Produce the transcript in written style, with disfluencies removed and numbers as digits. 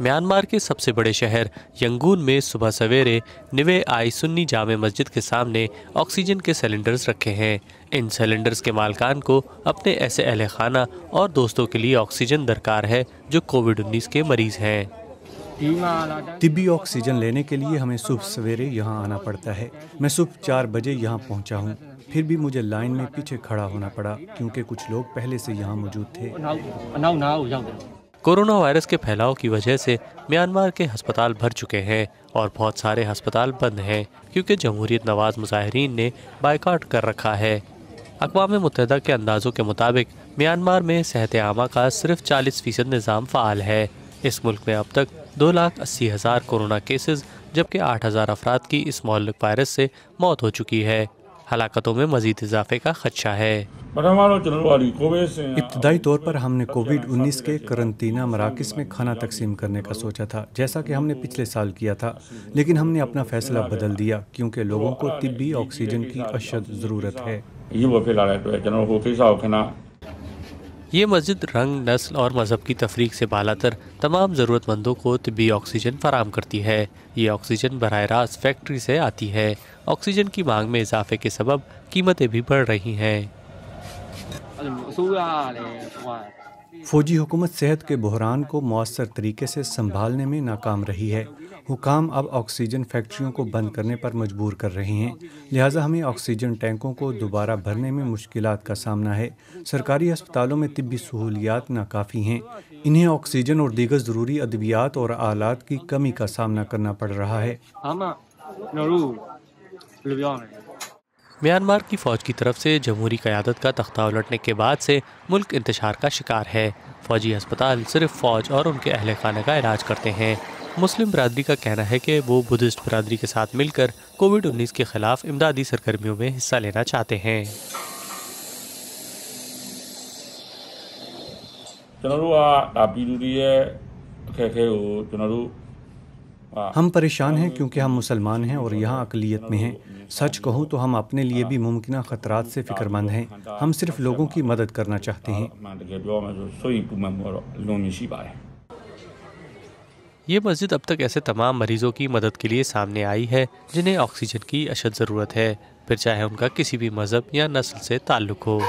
Myanmar के सबसे बड़े शहर यंगून में सुबह सवेरे निवे आई सुन्नी जामे मस्जिद के सामने ऑक्सीजन के सिलेंडर्स रखे हैं। इन सिलेंडर्स के मालकान को अपने ऐसे अहल खाना और दोस्तों के लिए ऑक्सीजन दरकार है जो कोविड-19 के मरीज हैं। तिब्बी ऑक्सीजन लेने के लिए हमें सुबह सवेरे यहाँ आना पड़ता है। मैं सुबह 4 बजे यहाँ पहुँचा हूँ, फिर भी मुझे लाइन में पीछे खड़ा होना पड़ा क्योंकि कुछ लोग पहले से यहाँ मौजूद थे। कोरोना वायरस के फैलाव की वजह से म्यांमार के अस्पताल भर चुके हैं और बहुत सारे अस्पताल बंद हैं क्योंकि जमहूरियत नवाज मुजाहिरीन ने बाइकआउट कर रखा है। अक़वाम मुत्तहिदा के अंदाज़ों के मुताबिक म्यांमार में सेहत आमा का सिर्फ 40% निज़ाम फ़ाल है। इस मुल्क में अब तक 2,80,000 कोरोना केसेस जबकि 8,000 अफराद की इस मौलिक वायरस से मौत हो चुकी है। हलाकतों में मज़ीद इजाफे का खदशा है। इब्तदाई तौर पर हमने कोविड-19 के करंतना मराकज़ में खाना तकसीम करने का सोचा था, जैसा कि हमने पिछले साल किया था, लेकिन हमने अपना फैसला बदल दिया क्योंकि लोगों को तिब्बी ऑक्सीजन की अशद ज़रूरत है। ये मस्जिद रंग, नस्ल और मज़हब की तफरीक से बालातर तमाम ज़रूरतमंदों को तिब्बी ऑक्सीजन फराम करती है। ये ऑक्सीजन बराह रास्त फैक्ट्री से आती है। ऑक्सीजन की मांग में इजाफे के सबब कीमतें भी बढ़ रही हैं। फौजी हुकूमत सेहत के बहरान को मौसर तरीके से संभालने में नाकाम रही है। हुकाम अब ऑक्सीजन फैक्ट्रियों को बंद करने पर मजबूर कर रहे हैं, लिहाजा हमें ऑक्सीजन टैंकों को दोबारा भरने में मुश्किलात का सामना है। सरकारी अस्पतालों में तिब्बी सहूलियात नाकाफ़ी हैं। इन्हें ऑक्सीजन और दीगर ज़रूरी अद्वियात और आलात की कमी का सामना करना पड़ रहा है। म्यांमार की फ़ौज की तरफ से जमहूरी क़यादत का तख्ता उलटने के बाद से मुल्क इंतशार का शिकार है। फ़ौजी अस्पताल सिर्फ फ़ौज और उनके अहल खाना का इलाज करते हैं। मुस्लिम बरादरी का कहना है कि वो बुद्धिस्ट बरादरी के साथ मिलकर कोविड-19 के ख़िलाफ़ इमदादी सरगर्मियों में हिस्सा लेना चाहते हैं। हम परेशान हैं क्योंकि हम मुसलमान हैं और यहाँ अक़लियत में हैं। सच कहूँ तो हम अपने लिए भी मुमकिन ख़तरात से फ़िक्रमंद हैं। हम सिर्फ लोगों की मदद करना चाहते हैं। ये मस्जिद अब तक ऐसे तमाम मरीज़ों की मदद के लिए सामने आई है जिन्हें ऑक्सीजन की अशद ज़रूरत है, फिर चाहे उनका किसी भी मज़हब या नस्ल से ताल्लुक़ हो।